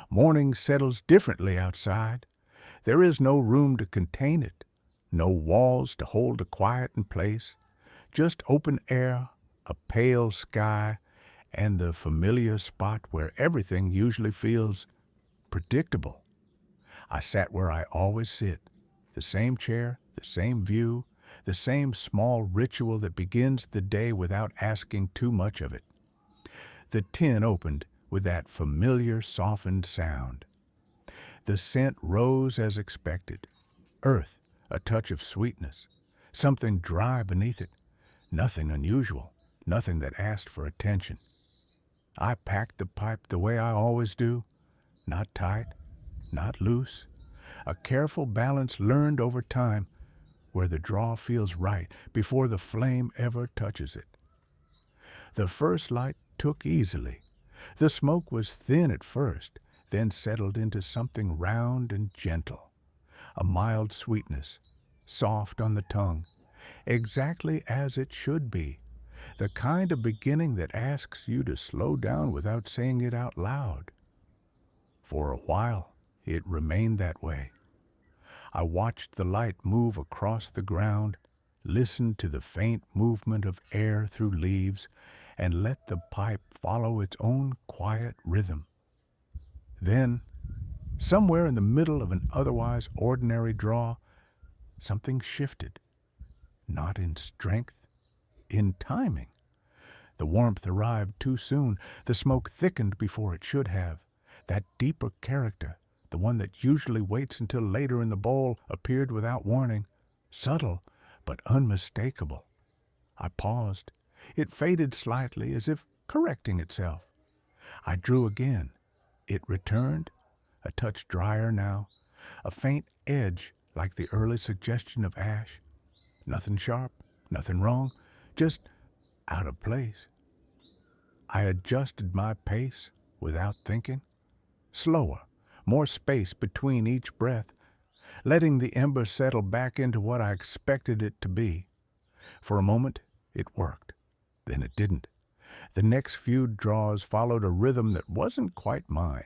Morning settles differently outside. There is no room to contain it, no walls to hold a quiet in place, just open air, a pale sky, and the familiar spot where everything usually feels predictable. I sat where I always sit, the same chair, the same view, the same small ritual that begins the day without asking too much of it. The tin opened with that familiar softened sound. The scent rose as expected. Earth, a touch of sweetness, something dry beneath it, nothing unusual, nothing that asked for attention. I packed the pipe the way I always do, not tight, not loose, a careful balance learned over time where the draw feels right before the flame ever touches it. The first light took easily. The smoke was thin at first, then settled into something round and gentle, a mild sweetness, soft on the tongue, exactly as it should be, the kind of beginning that asks you to slow down without saying it out loud. For a while, it remained that way. I watched the light move across the ground, listened to the faint movement of air through leaves, and let the pipe follow its own quiet rhythm. Then, somewhere in the middle of an otherwise ordinary draw, something shifted, not in strength, in timing. The warmth arrived too soon. The smoke thickened before it should have. That deeper character, the one that usually waits until later in the bowl, appeared without warning, subtle but unmistakable. I paused. It faded slightly, as if correcting itself. I drew again. It returned, a touch drier now, a faint edge like the early suggestion of ash. Nothing sharp, nothing wrong, just out of place. I adjusted my pace without thinking, slower, more space between each breath, letting the ember settle back into what I expected it to be. For a moment, it worked. Then it didn't. The next few draws followed a rhythm that wasn't quite mine.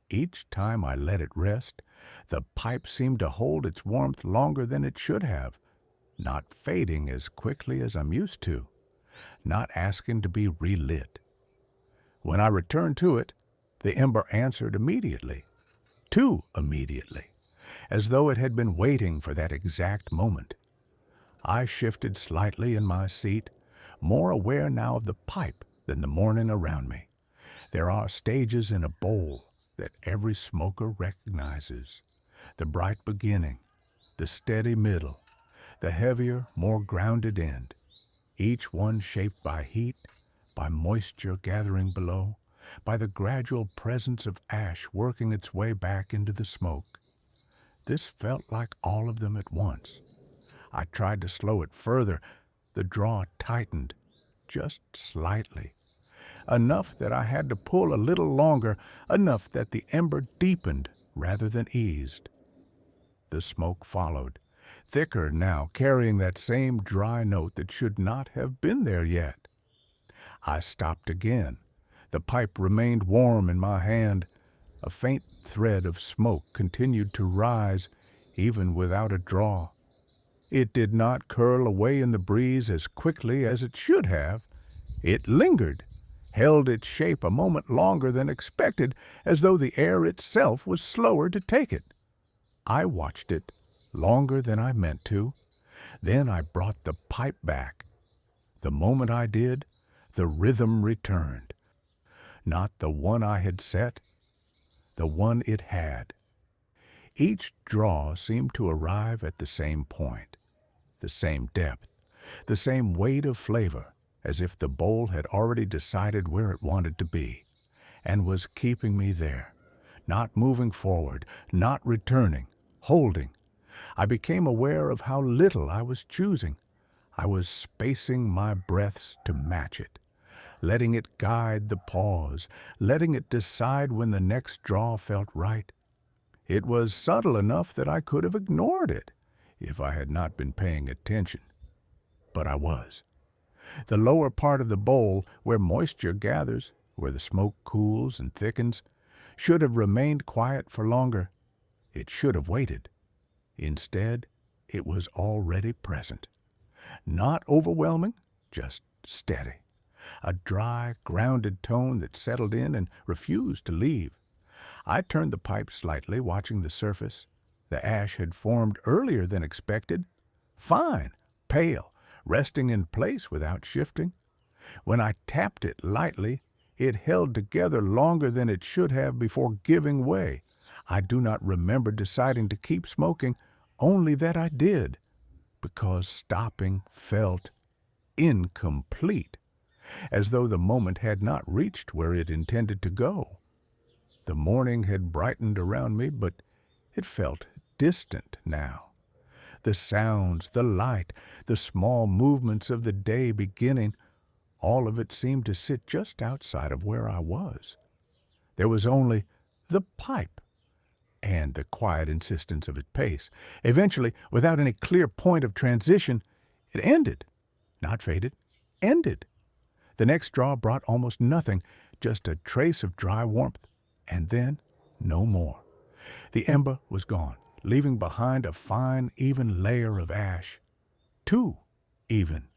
Each time I let it rest, the pipe seemed to hold its warmth longer than it should have, not fading as quickly as I'm used to, not asking to be relit. When I returned to it, the ember answered immediately, too immediately, as though it had been waiting for that exact moment. I shifted slightly in my seat, more aware now of the pipe than the morning around me. There are stages in a bowl that every smoker recognizes. The bright beginning, the steady middle, the heavier, more grounded end, each one shaped by heat, by moisture gathering below, by the gradual presence of ash working its way back into the smoke. This felt like all of them at once. I tried to slow it further. The draw tightened, just slightly. Enough that I had to pull a little longer, enough that the ember deepened rather than eased. The smoke followed, thicker now, carrying that same dry note that should not have been there yet. I stopped again. The pipe remained warm in my hand. A faint thread of smoke continued to rise, even without a draw. It did not curl away in the breeze as quickly as it should have. It lingered, held its shape a moment longer than expected, as though the air itself was slower to take it. I watched it longer than I meant to. Then I brought the pipe back. The moment I did, the rhythm returned. Not the one I had set, the one it had. Each draw seemed to arrive at the same point, the same depth, the same weight of flavor, as if the bowl had already decided where it wanted to be, and was keeping me there, not moving forward, not returning, holding. I became aware of how little I was choosing. I was spacing my breaths to match it, letting it guide the pause, letting it decide when the next draw felt right. It was subtle enough that I could have ignored it if I had not been paying attention. But I was. The lower part of the bowl, where moisture gathers, where the smoke cools and thickens, should have remained quiet for longer. It should have waited. Instead, it was already present. Not overwhelming, just steady. A dry, grounded tone that settled in and refused to leave. I turned the pipe slightly, watching the surface. The ash had formed earlier than expected. Fine, pale, resting in place without shifting. When I tapped it lightly, it held together longer than it should have before giving way. I do not remember deciding to keep smoking, only that I did, because stopping felt incomplete, as though the moment had not reached where it intended to go. The morning had brightened around me, but it felt distant now. The sounds, the light, the small movements of the day beginning, all of it seemed to sit just outside of where I was. There was only the pipe and the quiet insistence of its pace. Eventually, without any clear point of transition, it ended. Not faded, ended. The next draw brought almost nothing, just a trace of dry warmth, and then no more. The ember was gone, leaving behind a fine, even layer of ash. Too even.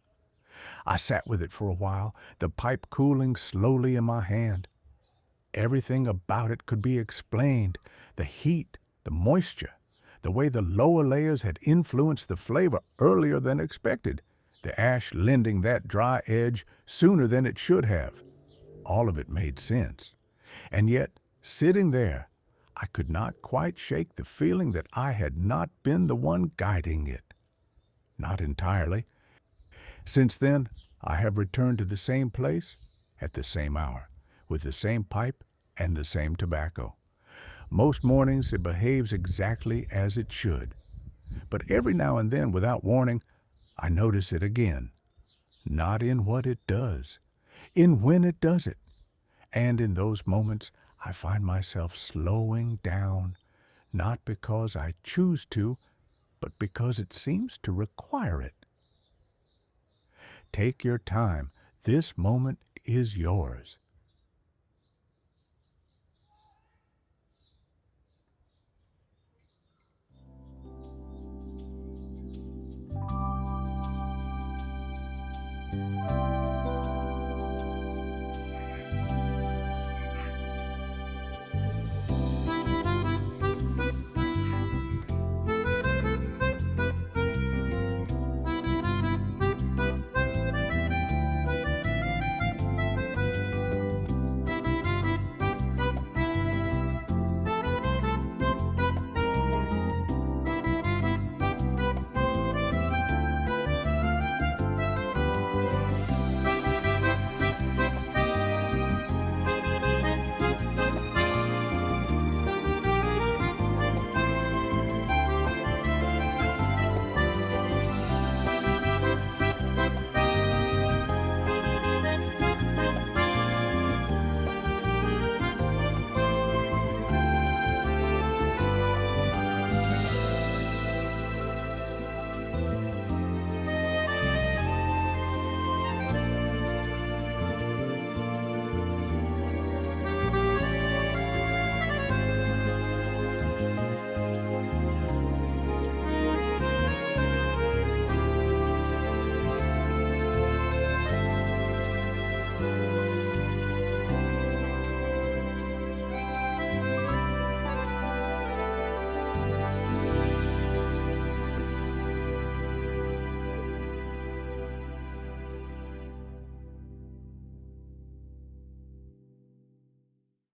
I sat with it for a while, the pipe cooling slowly in my hand. Everything about it could be explained. The heat, the moisture, the way the lower layers had influenced the flavor earlier than expected, the ash lending that dry edge sooner than it should have. All of it made sense. And yet, sitting there, I could not quite shake the feeling that I had not been the one guiding it. Not entirely. Since then, I have returned to the same place at the same hour, with the same pipe and the same tobacco. Most mornings it behaves exactly as it should. But every now and then, without warning, I notice it again. Not in what it does, in when it does it. And in those moments, I find myself slowing down, not because I choose to, but because it seems to require it. Take your time. This moment is yours.